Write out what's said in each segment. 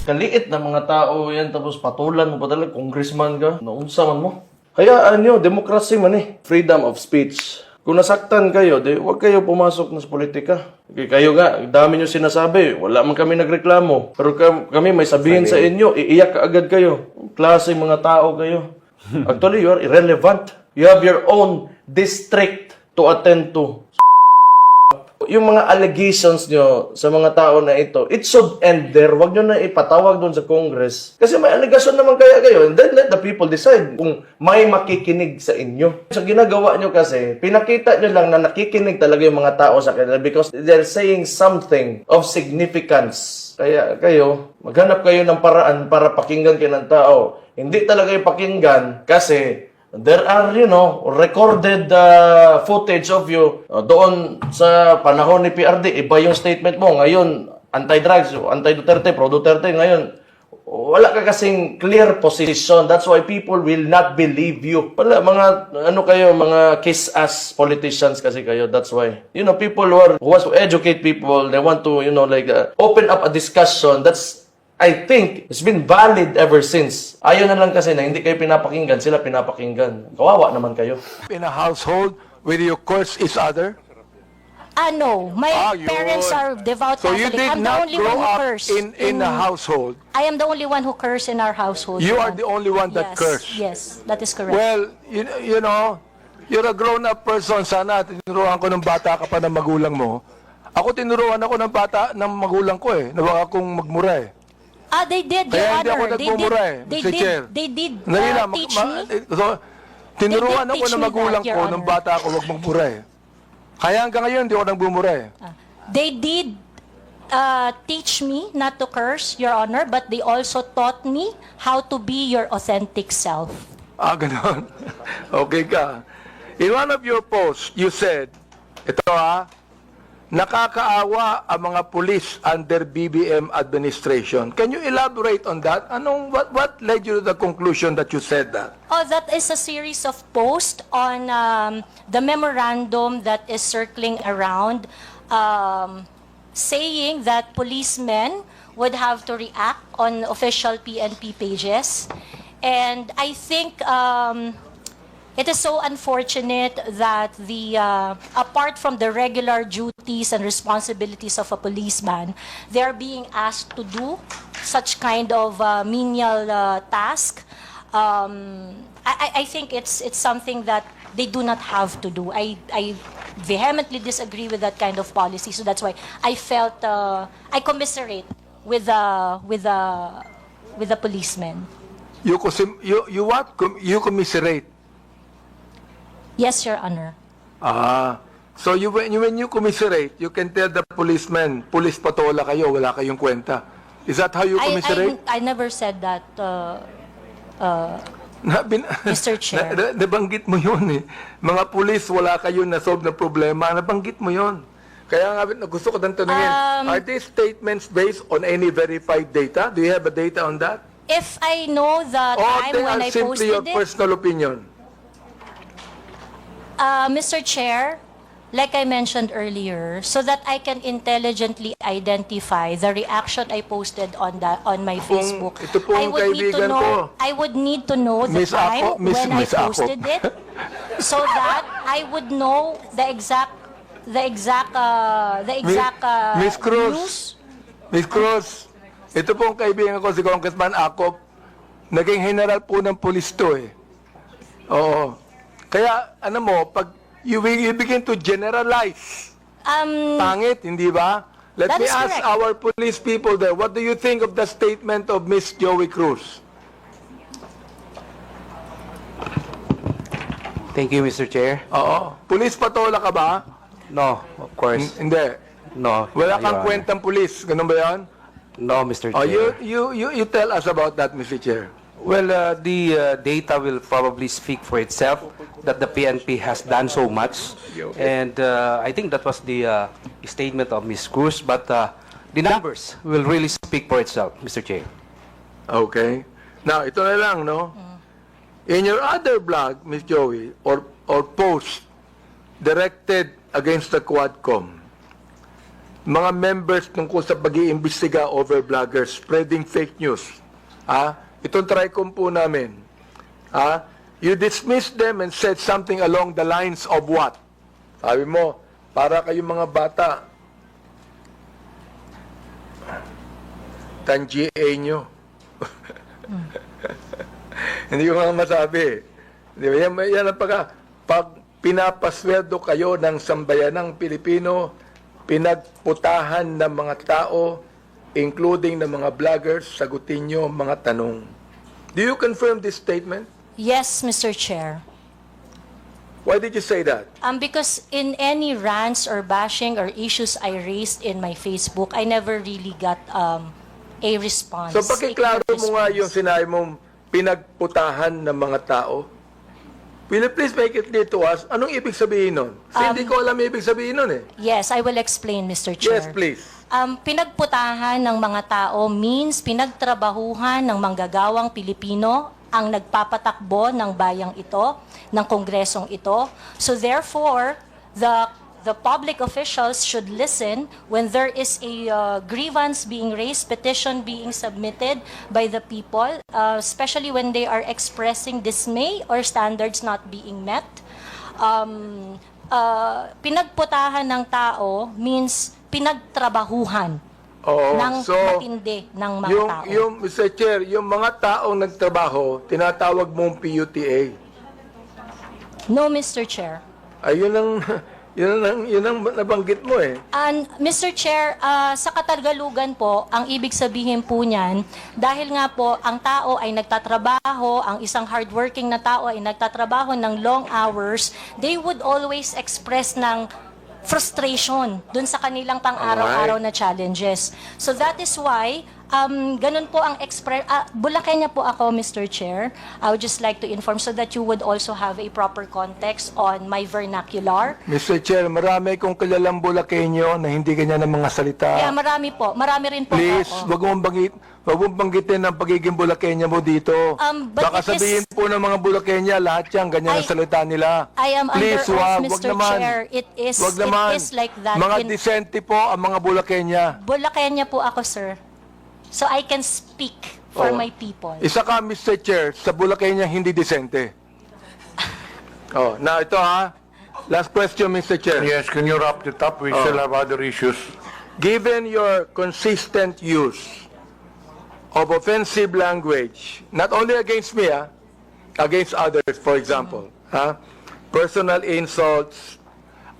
Kaliit na mga tao yan, tapos patulan mo pa talaga, congressman ka, naunsa man mo. Kaya demokrasy man freedom of speech. Kung nasaktan kayo, huwag kayo pumasok na sa politika. Okay, kayo nga, dami nyo sinasabi, wala man kami nagreklamo. Pero kami may sabihin sa inyo, iiyak ka agad kayo. Klase mga tao kayo. Actually, you are irrelevant. You have your own district to attend to. Yung mga allegations nyo sa mga tao na ito, it should end there. Huwag nyo na ipatawag doon sa Congress. Kasi may allegation naman kaya kayo. And then let the people decide kung may makikinig sa inyo. Sa ginagawa nyo kasi, pinakita nyo lang na nakikinig talaga yung mga tao sa kanila because they're saying something of significance. Kaya kayo, maghanap kayo ng paraan para pakinggan kayo ng tao. Hindi talaga yung pakinggan kasi there are, recorded footage of you doon sa panahon ni PRD. Iba yung statement mo. Ngayon, anti-drugs, anti-Duterte, pro-Duterte. Ngayon, wala ka kasing clear position. That's why people will not believe you. Wala, mga kiss-ass politicians kasi kayo. That's why. People who wants to educate people, they want to, open up a discussion. I think it's been valid ever since. Ayaw na lang kasi na hindi kayo pinapakinggan, sila pinapakinggan. Kawawa naman kayo. In a household where you curse each other? No. My parents are devout So you Catholic. did I'm the not only grow one who up cursed. in a household. I am the only one who cursed in our household. You are the only one that Yes, cursed. Yes, that is correct. Well, you know, you're a grown-up person. Sana tinuruan ko ng bata ka pa ng magulang mo. Ako tinuruan ako ng bata ng magulang ko na wag akong magmura They did, Your Kaya hindi ako Honor. nagmumura They Chair. did Dali lang, teach me. So, tinuruan They did ako teach ng me magulang that, Your ko Honor. ng bata ako wag magmura Kaya hanggang ngayon, hindi ako nagbumura They did teach me not to curse, Your Honor, but they also taught me how to be your authentic self. Ganon. Okay ka. In one of your posts, you said, ito nakakaawa ang mga pulis under BBM administration. Can you elaborate on that? What led you to the conclusion that you said that? That is a series of posts on the memorandum that is circling around saying that policemen would have to react on official PNP pages. And I think it is so unfortunate that apart from the regular duties and responsibilities of a policeman, they are being asked to do such kind of menial task. I think it's something that they do not have to do. I vehemently disagree with that kind of policy. So that's why I felt I commiserate with the policemen. You what? You commiserate? Yes, Your Honor. So when you commiserate, you can tell the policeman, police patola kayo, wala kayong kwenta. Is that how you commiserate? I never said that, Mr. Chair. Nabanggit mo yun Mga pulis, wala kayong na-solve na problema. Nabanggit mo yun. Kaya nga, gusto ko tanungin, are these statements based on any verified data? Do you have a data on that? If I know the time when I Or they are simply your posted it, personal opinion? Mr. Chair, like I mentioned earlier, so that I can intelligently identify the reaction I posted on my Facebook, ito pong I would need to kaibigan know. ko. I would need to know the Miss Ako, time when I Miss Ako. posted it, so that I would know the exact Miss Cruz. news. Miss Cruz, ito pong kaibigan ko si Congressman Akop, naging general po ng pulis to Oo. Kaya, pag you begin to generalize, pangit, hindi ba? Let That me is ask correct. our police people there, what do you think of the statement of Miss Joey Cruz? Thank you, Mr. Chair. Oo. Pulis patola ka ba? No, of course. Hindi. No. Wala Your kang Honor. kwentang pulis. Ganun ba yan? No, Mr. Oh, Chair. you tell us about that, Mr. Chair. Well, the data will probably speak for itself that the PNP has done so much. And I think that was the statement of Ms. Cruz. But the numbers will really speak for itself, Mr. Chair. Okay. Now, ito na lang, no? In your other blog, Ms. Joey, or post directed against the Quadcom, mga members tungkol sa pag-iimbestiga over vloggers spreading fake news. Itong TRICOM po namin. You dismissed them and said something along the lines of what? Sabi mo, para kayong mga bata, tan-GA nyo. Hindi ko nga masabi. Di ba? Yan ang pag pinapasweldo kayo ng sambayanang Pilipino, pinagputahan ng mga tao, including ng mga vloggers, sagutin nyo mga tanong. Do you confirm this statement? Yes, Mr. Chair. Why did you say that? Because in any rants or bashing or issues I raised in my Facebook, I never really got a response. So pakiklaro a mo nga response. yung sinabi mong pinagputahan ng mga tao. Will you please make it clear to us, anong ibig sabihin nun? Kasi hindi ko alam ibig sabihin nun eh. Yes, I will explain, Mr. Chair. Yes, please. Pinagputahan ng mga tao means pinagtrabahuhan ng manggagawang Pilipino ang nagpapatakbo ng bayang ito, ng kongresong ito. So therefore, the public officials should listen when there is a grievance being raised, petition being submitted by the people, especially when they are expressing dismay or standards not being met. Pinagputahan ng tao means pinagtrabahuhan ng matindi ng mga tao. Mr. Chair, yung mga taong nagtrabaho, tinatawag mong PUTA. No, Mr. Chair. Ayun ang nabanggit mo eh. And Mr. Chair, sa Katagalugan po, ang ibig sabihin po niyan, dahil nga po ang tao ay nagtatrabaho, ang isang hardworking na tao ay nagtatrabaho ng long hours, they would always express ng frustration dun sa kanilang pang-araw-araw na challenges. So that is why, ganun po ang Bulakenya po ako, Mr. Chair. I would just like to inform so that you would also have a proper context on my vernacular. Mr. Chair, marami kong kilalang Bulakenyo na hindi ganyan ng mga salita. Yeah, marami po. Marami rin po Please, ako. wag mong banggitin ang pagiging Bulakenya mo dito. But Baka it is- sabihin po ng mga Bulakenya, lahat yan, ganyan ang salita nila. I am Please, under oath, wag Mr. naman. Chair. It is like that. Mga in disente po ang mga Bulakenya. Bulakenya po ako, sir. So I can speak for my people. Isa ka, Mr. Chair, sa Bulakenya hindi disente. Now ito ha. Last question, Mr. Chair. Yes, can you wrap it up? We still have other issues. Given your consistent use of offensive language, not only against me, against others, for example, personal insults,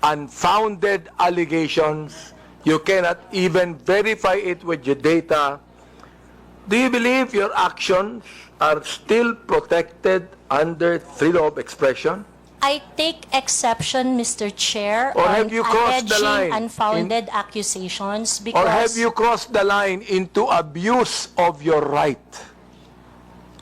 unfounded allegations, you cannot even verify it with your data. Do you believe your actions are still protected under freedom of expression? I take exception, Mr. Chair, Or on have you crossed the alleging line unfounded accusations because Or have you crossed the line into abuse of your right?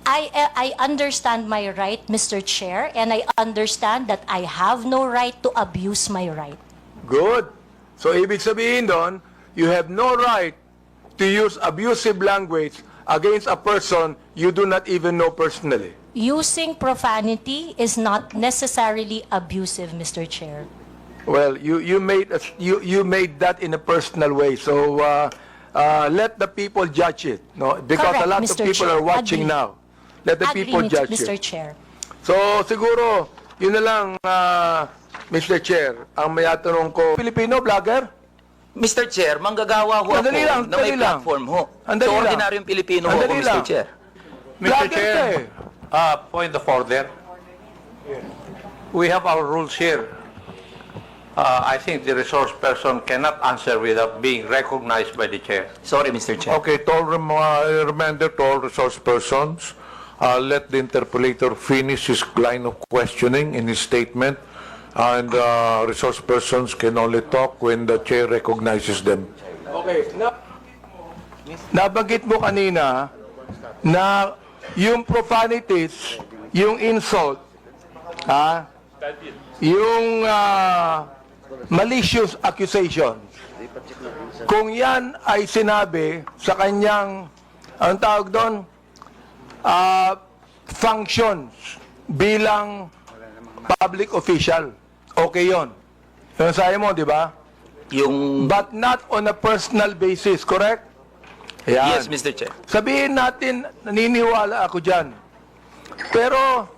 I understand my right, Mr. Chair, and I understand that I have no right to abuse my right. Good. So, ibig sabihin doon, you have no right to use abusive language against a person you do not even know personally. Using profanity is not necessarily abusive, Mr. Chair. Well, you made that in a personal way. So, let the people judge it. No, because Correct, a lot Mr. of people Chair. are watching Agree. now. Let the people judge Mr. it. Chair. So, siguro, yun na lang, Mr. Chair, ang may atanong ko. Filipino vlogger? Mr. Chair, manggagawa ho ako Sandali lang, na may sandali lang. platform ho. Sandali So, lang. ordinaryong Pilipino ho ako, Sandali Mr. lang. Chair. Mr. Vlogger ka Chair, eh. point of order. We have our rules here. I think the resource person cannot answer without being recognized by the chair. Sorry, Mr. Chair. Okay, to all reminder to all resource persons, let the interpolator finish his line of questioning in his statement, and resource persons can only talk when the chair recognizes them. Okay. Nabanggit mo kanina na yung profanities, yung insult, yung malicious accusations, kung yan ay sinabi sa kanyang, anong tawag doon, functions bilang public official, okay yon. Yung sabi mo, di ba? Yung... But not on a personal basis, correct? Ayan. Yes, Mr. Chair. Sabihin natin, naniniwala ako dyan. Pero,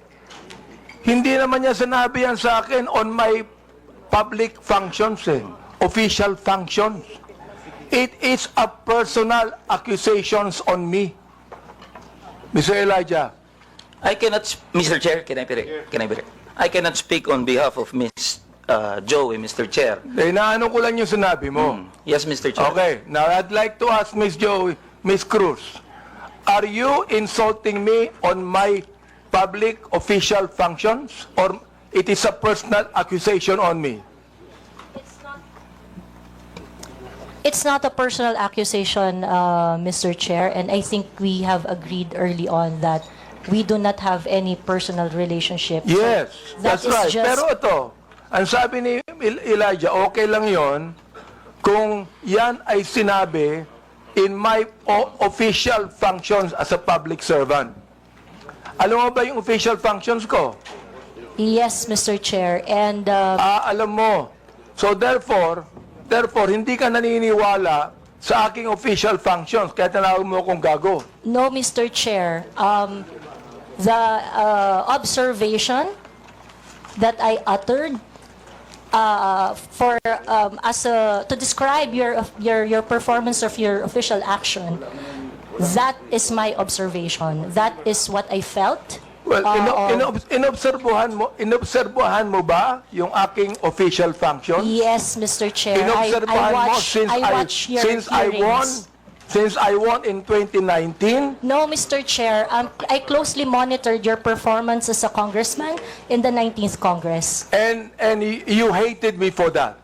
hindi naman niya sinabi yan sa akin on my public functions, official functions. It is a personal accusations on me. Mr. Elijah. I cannot, Mr. Chair, can I be? I cannot speak on behalf of Miss Joey, Mr. Chair. Inaano ko lang yung sinabi mo. Yes, Mr. Chair. Okay, now I'd like to ask Miss Joey, Miss Cruz, are you insulting me on my public official functions or it is a personal accusation on me? It's not a personal accusation, Mr. Chair, and I think we have agreed early on that we do not have any personal relationship. So Yes, that that's is right. just- Pero ito, ang sabi ni Elijah, okay lang yon kung yan ay sinabi in my official functions as a public servant. Alam mo ba yung official functions ko? Yes, Mr. Chair, and Alam mo. So therefore, hindi ka naniniwala sa aking official functions, kaya tinawag mo akong gago. no, Mr. Chair, the observation that I uttered to describe your performance of your official action, that is my observation. That is what I felt. Well, inobserbuhan mo ba yung aking official functions? Yes, Mr. Chair. Inobserbahan mo since I won in 2019? No, Mr. Chair. I closely monitored your performance as a congressman in the 19th Congress. And you hated me for that.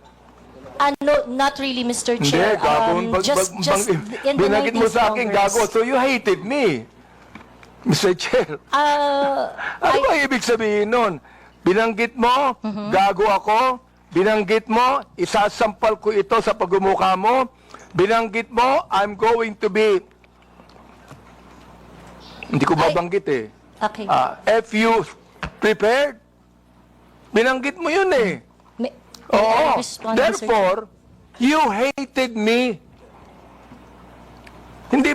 No, not really, Mr. Hindi, Chair. gago. Just in the Binagit mo 19th sa akin Congress. gago, so you hated me. Mr. Chair. Ano ba ibig sabihin nun? Binanggit mo, gago ako. Binanggit mo, isasampal ko ito sa pagmumukha mo. Binanggit mo, I'm going to be... Hindi ko babanggit eh. Okay. If you prepared, binanggit mo yun eh. May I Oo. respond, Mr. Chair? Therefore, you hated me. Hindi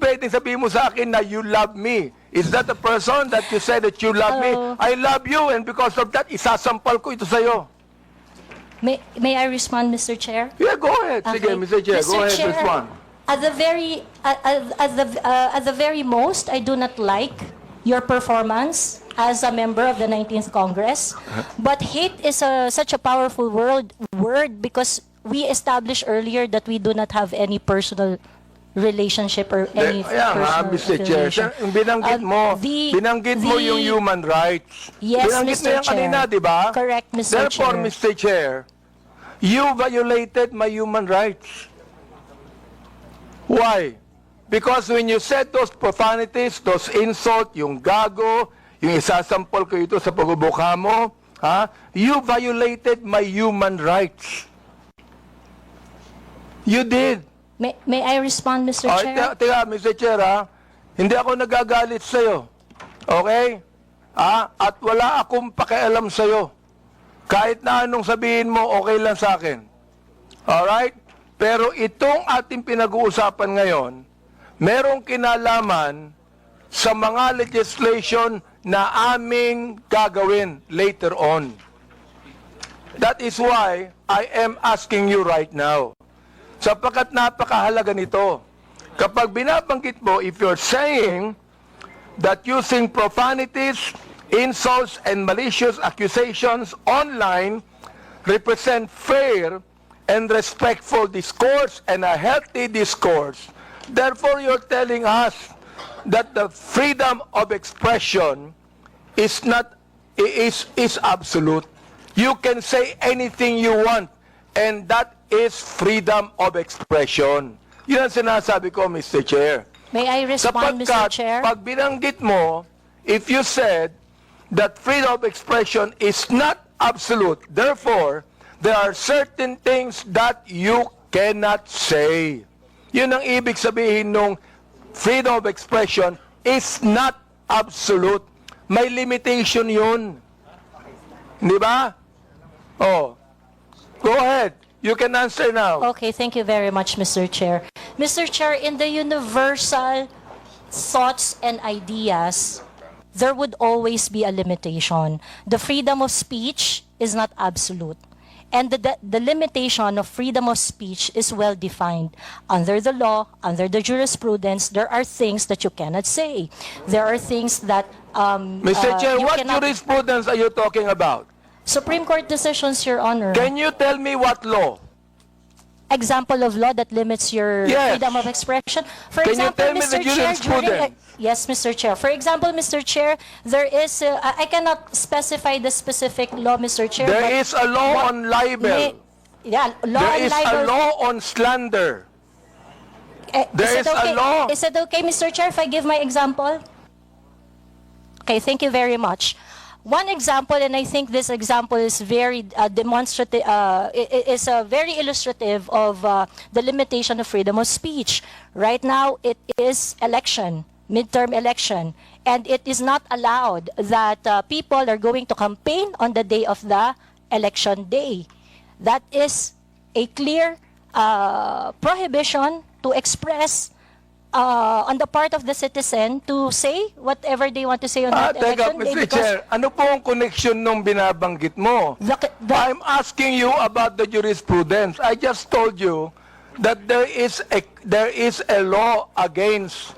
pwedeng sabihin mo sa akin na you love me. Is that the person that you said that you love me? I love you and because of that, isasampal ko ito sa'yo. May I respond, Mr. Chair? Yeah, go ahead. Sige, Okay. Mr. Chair, go ahead, respond. At the very most, I do not like your performance as a member of the 19th Congress. But hate is such a powerful word because we established earlier that we do not have any personal relationship or any Kaya nga, personal Mr. Chair, affiliation. binanggit mo yung human rights. Yes, Binanggit mo Mr. yan kanina, Chair. di ba? Correct, Mr. Therefore, Chair. Mr. Chair, you violated my human rights. Why? Because when you said those profanities, those insults, yung gago, yung isasampol ko ito sa pagbubuka mo, you violated my human rights. You did. May I respond, Mr. Chair? Teka, Mr. Chair, hindi ako nagagalit sa'yo. Okay? At wala akong pakialam sa'yo. Kahit na anong sabihin mo, okay lang sa akin. Alright? Pero itong ating pinag-uusapan ngayon, merong kinalaman sa mga legislation na aming gagawin later on. That is why I am asking you right now. Sapagkat napakahalaga nito. Kapag binabanggit mo, if you're saying that using profanities, insults, and malicious accusations online represent fair and respectful discourse and a healthy discourse, therefore you're telling us that the freedom of expression is absolute. You can say anything you want, and that is freedom of expression. Yun ang sinasabi ko, Mr. Chair. May I respond, Mr. Sapagkat, Chair? pag binanggit mo, if you said that freedom of expression is not absolute, therefore, there are certain things that you cannot say. Yun ang ibig sabihin nung freedom of expression is not absolute. May limitation yun. Di ba? Oh, go ahead. You can answer now. Okay, thank you very much, Mr. Chair. Mr. Chair, in the universal thoughts and ideas, there would always be a limitation. The freedom of speech is not absolute. And the limitation of freedom of speech is well defined. Under the law, under the jurisprudence, there are things that you cannot say. There are things that Mr. Chair, you what cannot... jurisprudence are you talking about? Supreme Court decisions, Your Honor. Can you tell me what law? Example of law that limits your Yes. freedom of expression. For Can you example, tell me the Mr. Chair, jurisprudence? yes, Mr. Chair. For example, Mr. Chair, there is, I cannot specify the specific law, Mr. Chair. There but is a law on libel. yeah, law There on is a libel. law on slander. there is a law. Is it okay, Mr. Chair, if I give my example? Okay, thank you very much. One example, and I think this example is very demonstrative, is very illustrative of the limitation of freedom of speech. Right now, it is election, midterm election, and it is not allowed that people are going to campaign on the day of the election day. That is a clear prohibition to express on the part of the citizen to say whatever they want to say on that Teka, election day. Mr. Chair, ano po ang connection nung binabanggit mo? I'm asking you about the jurisprudence. I just told you that there is a law against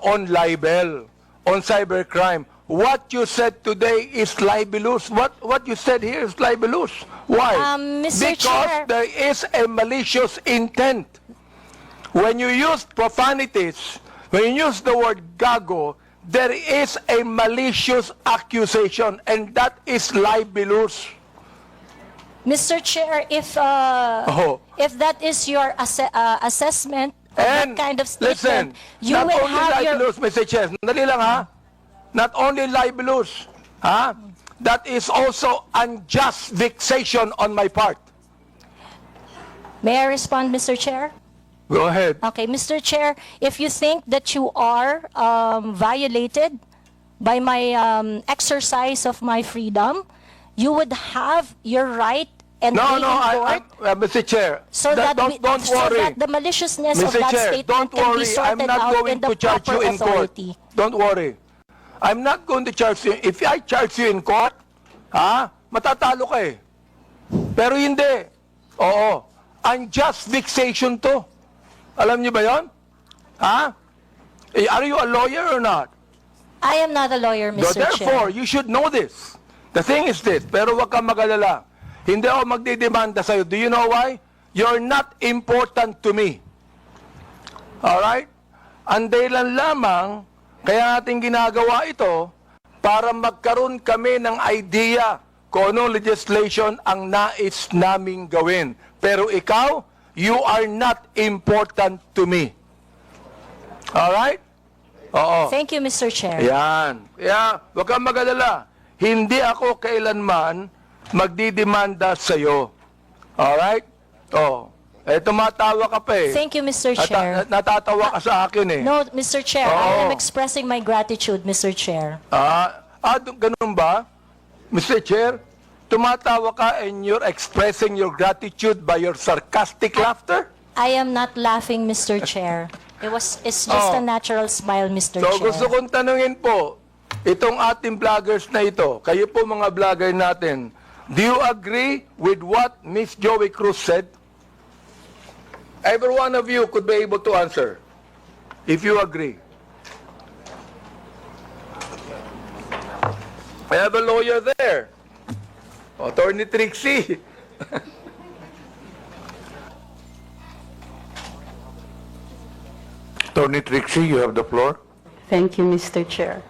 on libel, on cybercrime. What you said today is libelous. What you said here is libelous. Why? Mr. Because Chair. there is a malicious intent. When you use profanities, when you use the word gago, there is a malicious accusation, and that is libelous. Mr. Chair, if that is your assessment of And that kind of listen, statement, you not will only have your... libelous, Mr. Chair, sandali lang ha, not only libelous, ha, that is also unjust vexation on my part. May I respond, Mr. Chair? Go ahead. Okay, Mr. Chair, if you think that you are violated by my exercise of my freedom, you would have your right and No, be no, in court Mr. Chair, so that, don't so worry. that the maliciousness of Mr. that Chair, statement don't can be worry. I'm sorted not out going in the to charge proper you in court. authority. Don't worry. I'm not going to charge you. If I charge you in court, matatalo ka eh. Pero hindi. Oo. Unjust vexation to. Alam niyo ba yon? Are you a lawyer or not? I am not a lawyer, Mr. Therefore, Chair. you should know this. The thing is this, pero wag kang mag-alala. Hindi ako magdidemanda sa'yo. Do you know why? You're not important to me. Alright? Ang dahilan lamang, kaya natin ginagawa ito, para magkaroon kami ng idea kung anong legislation ang nais naming gawin. Pero ikaw, you are not important to me. Alright? Oo. Thank you, Mr. Chair. Yan. Yeah, wag kang mag-alala. Hindi ako kailanman magdidemanda sa'yo. Alright? Oh. Tumatawa ka pa eh. Thank you, Mr. Chair. Natatawa ka sa akin eh. No, Mr. Chair, I am Oo. expressing my gratitude, Mr. Chair. Ganun ba? Mr. Chair, tumatawa ka and you're expressing your gratitude by your sarcastic laughter? I am not laughing, Mr. Chair. It's just a natural smile, Mr. So Chair. gusto kong tanungin po, itong ating vloggers na ito, kayo po mga vlogger natin, do you agree with what Miss Joey Cruz said? Every one of you could be able to answer, if you agree. I have a lawyer there. Attorney Trixie. Attorney Trixie, you have the floor. Thank you, Mr. Chair.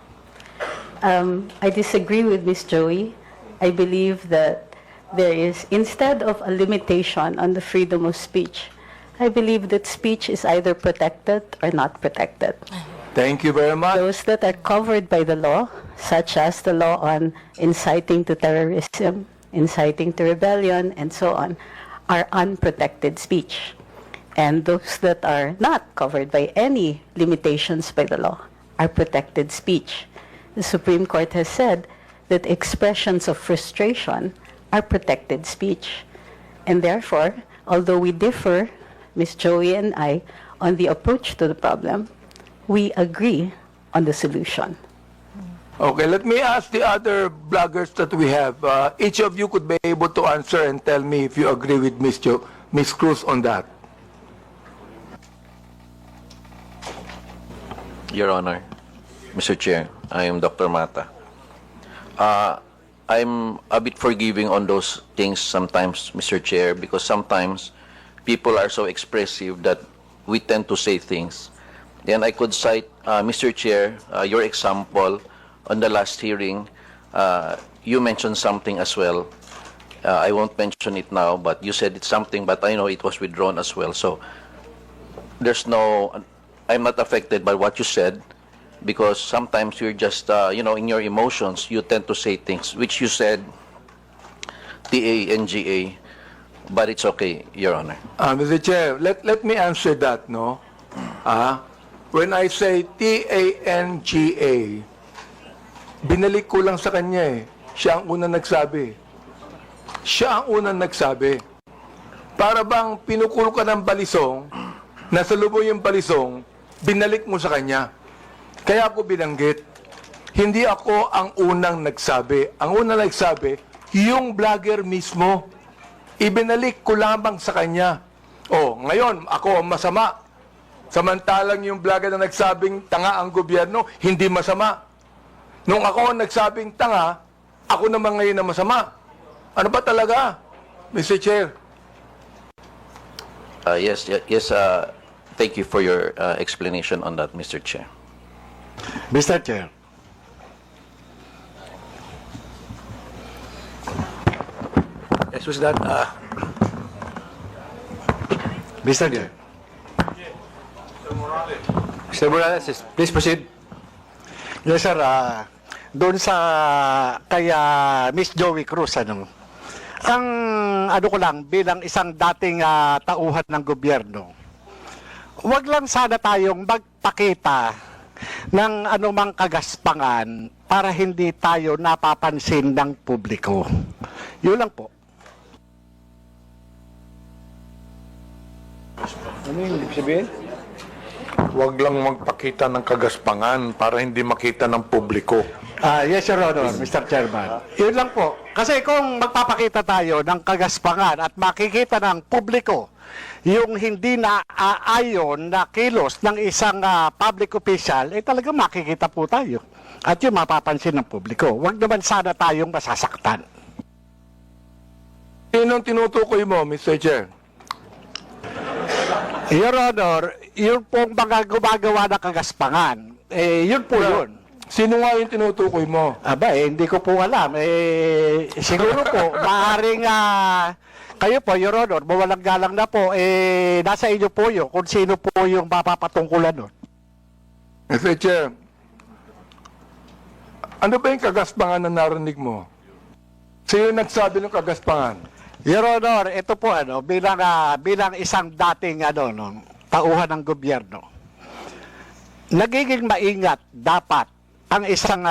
I disagree with Ms. Joey. I believe that there is, instead of a limitation on the freedom of speech, I believe that speech is either protected or not protected. Thank you very much. Those that are covered by the law, such as the law on inciting to terrorism, inciting to rebellion, and so on, are unprotected speech. And those that are not covered by any limitations by the law are protected speech. The Supreme Court has said that expressions of frustration are protected speech. And therefore, although we differ, Ms. Joey and I, on the approach to the problem, we agree on the solution. Okay, let me ask the other bloggers that we have. Each of you could be able to answer and tell me if you agree with Ms. Cruz on that. Your Honor, Mr. Chair, I am Dr. Mata. I'm a bit forgiving on those things sometimes, Mr. Chair, because sometimes people are so expressive that we tend to say things. And I could cite, Mr. Chair, your example on the last hearing. You mentioned something as well. I won't mention it now, but you said it's something, but I know it was withdrawn as well. So there's no, I'm not affected by what you said, because sometimes you're just, in your emotions, you tend to say things, which you said, TANGA, but it's okay, Your Honor. Mr. Chair, let me answer that, no? When I say TANGA, binalik ko lang sa kanya eh. Siya ang unang nagsabi. Siya ang unang nagsabi. Para bang pinukulo ka ng balisong, nasa lubo yung balisong, binalik mo sa kanya. Kaya ako binanggit. Hindi ako ang unang nagsabi. Ang unang nagsabi, yung vlogger mismo. Ibinalik ko lamang sa kanya. Oh, ngayon, ako ang masama. Samantalang yung vlogger na nagsabing tanga ang gobyerno, hindi masama. Nung ako ang nagsabing tanga, ako naman ngayon na masama. Ano ba talaga, Mr. Chair? Yes, thank you for your explanation on that, Mr. Chair. Mr. Chair. Yes, was that? Mr. Chair. Mr. Morales, please proceed. Yes, sir. Doon sa kaya Miss Joey Cruz, ang ko lang, bilang isang dating tauhan ng gobyerno, wag lang sana tayong magpakita ng anumang kagaspangan para hindi tayo napapansin ng publiko. Yun lang po. Ano yung ibig sabihin? Huwag lang magpakita ng kagaspangan para hindi makita ng publiko. Yes, Your Honor, Mr. Chairman. Yun lang po. Kasi kung magpapakita tayo ng kagaspangan at makikita ng publiko yung hindi na aayon na kilos ng isang public official, talaga makikita po tayo. At yun mapapansin ng publiko. Huwag naman sana tayong masasaktan. Sinong tinutukoy mo, Mr. Chair? Your Honor, yun pong mga gumagawa ng kagaspangan, yun po yun. Sino nga yung tinutukoy mo? Aba, hindi ko po alam. Siguro po, maaaring kayo po, Your Honor, mawalang galang na po, nasa inyo po yun kung sino po yung mapapatungkulan nun. Mr. Chair, ano ba yung kagaspangan na narinig mo? Sino nagsabi ng kagaspangan? Your Honor, ito po bilang isang dating tauhan ng gobyerno. Nagiging maingat dapat ang isang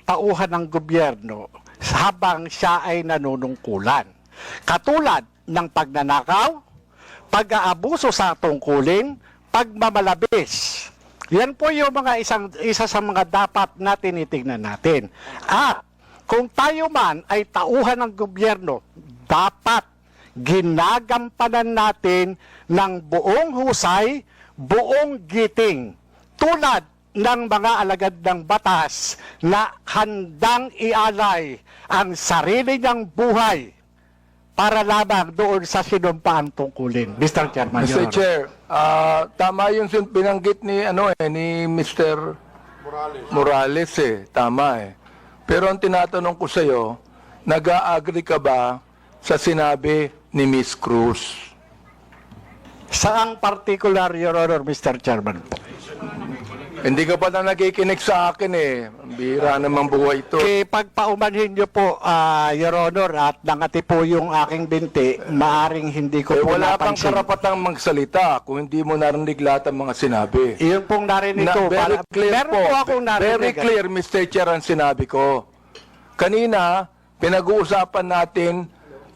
tauhan ng gobyerno habang siya ay nanunungkulan. Katulad ng pagnanakaw, pag-aabuso sa tungkulin, pagmamalabis. Yan po yung isa sa mga dapat na tinitingnan natin. At kung tayo man ay tauhan ng gobyerno, dapat ginagampanan natin ng buong husay, buong giting, tulad ng mga alagad ng batas na handang ialay ang sarili niyang buhay para lamang doon sa sinumpaang tungkulin. Mr. Chairman, Mr. Chair, tama yung binanggit ni Mr. Morales tama Pero ang tinatanong ko sa iyo, nag-a-agree ka ba sa sinabi ni Miss Cruz? Saang particular, Your Honor, Mr. Chairman? Hindi ka pa na nakikinig sa akin Ang bihira naman buhay ito. Pagpaumanhin niyo po, Your Honor, at nangati po yung aking binti, maaring hindi ko po Wala kang napansin. karapatang magsalita kung hindi mo narinig lahat ang mga sinabi. Iyon pong narinig ko. Very clear meron po akong narinig. Very clear, Mr. Chair, ang sinabi ko. Kanina, pinag-uusapan natin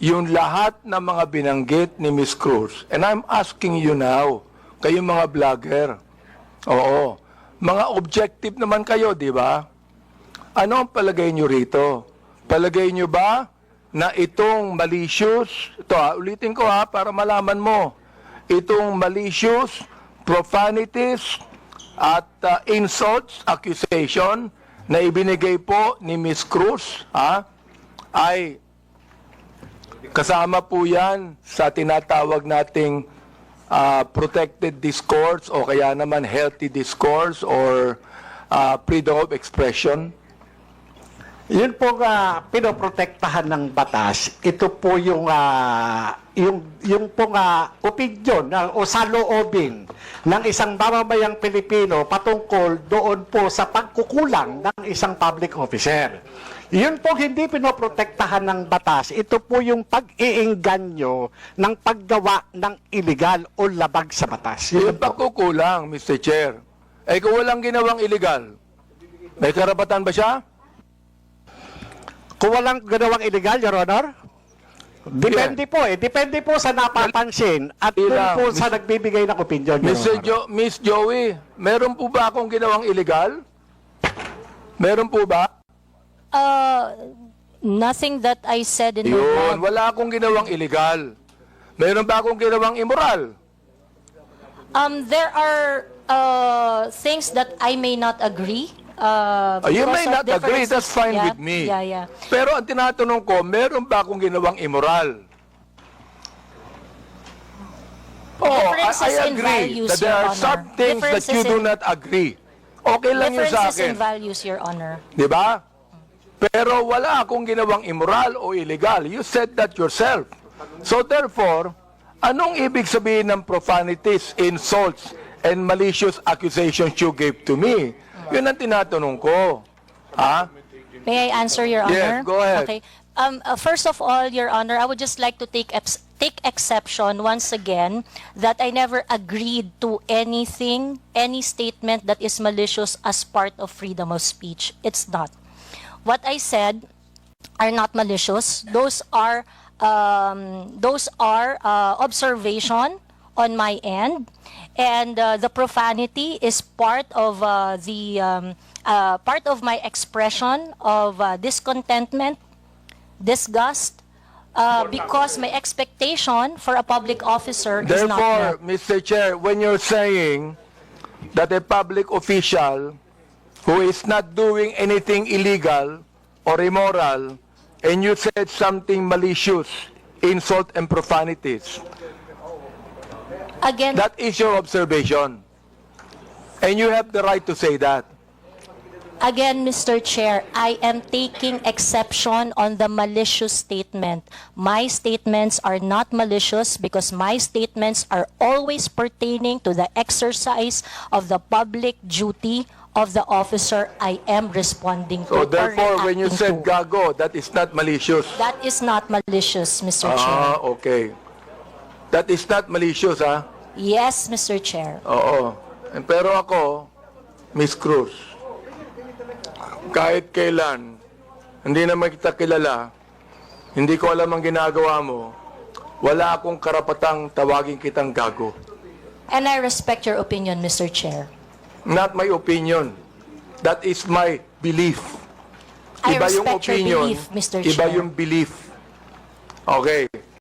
yung lahat ng mga binanggit ni Miss Cruz. And I'm asking you now, kayong mga vlogger, oo, mga objective naman kayo, di ba? Ano ang palagay nyo rito? Palagay nyo ba na itong malicious, ito ulitin ko para malaman mo, itong malicious, profanities, at insults, accusation na ibinigay po ni Miss Cruz, ay kasama po yan sa tinatawag nating protected discourse o kaya naman healthy discourse or freedom of expression. Yun po pinoprotektahan ng batas. Ito po yung pong opinion o saloobin ng isang mamamayang Pilipino patungkol doon po sa pagkukulang ng isang public officer. Yun po hindi pinoprotektahan ng batas. Ito po yung pag-iingganyo ng paggawa ng illegal o labag sa batas. Yung pagkukulang, Mr. Chair, ay kung walang ginawang illegal, may karapatan ba siya? Kung walang ginawang illegal, Your Honor? Depende po Depende po sa napapansin at kung po sa nagbibigay ng opinion, Your Honor. Miss Joey, meron po ba akong ginawang illegal? Meron po ba? Nothing that I said in the Yun, vlog. wala akong ginawang illegal. Meron ba akong ginawang immoral? There are things that I may not agree. You because may of not agree, differences. that's fine Yeah, with me. Yeah. Pero ang tinatanong ko, meron ba akong ginawang immoral? Differences I in agree values, that there Your are Honor. some things that you do not agree. Okay lang yun sa Differences in akin. values, Your Honor. Di ba? Pero wala akong ginawang immoral o illegal. You said that yourself. So therefore, anong ibig sabihin ng profanities, insults, and malicious accusations you gave to me? Yun ang tinatanong ko. May I answer, Your Yes, Honor? go ahead. Okay. First of all, Your Honor, I would just like to take exception once again that I never agreed to anything, any statement that is malicious as part of freedom of speech. It's not. What I said are not malicious. Those are observation on my end, and the profanity is part of part of my expression of discontentment, disgust, because my expectation for a public officer is not Therefore, met. Mr. Chair, when you're saying that a public official who is not doing anything illegal or immoral, and you said something malicious, insult and profanities, Again, that is your observation. And you have the right to say that. Again, Mr. Chair, I am taking exception on the malicious statement. My statements are not malicious because my statements are always pertaining to the exercise of the public duty of the officer I am responding to. So or therefore, when you reacting said to. gago, that is not malicious. That is not malicious, Mr. Chair. Okay. That is not malicious, Yes, Mr. Chair. Oo. Pero ako, Miss Cruz, kahit kailan, hindi naman kita kilala, hindi ko alam ang ginagawa mo, wala akong karapatang tawagin kitang gago. And I respect your opinion, Mr. Chair. Not my opinion. That is my belief. I Iba yung respect your opinion, belief, Mr. iba Chair. yung belief. Okay.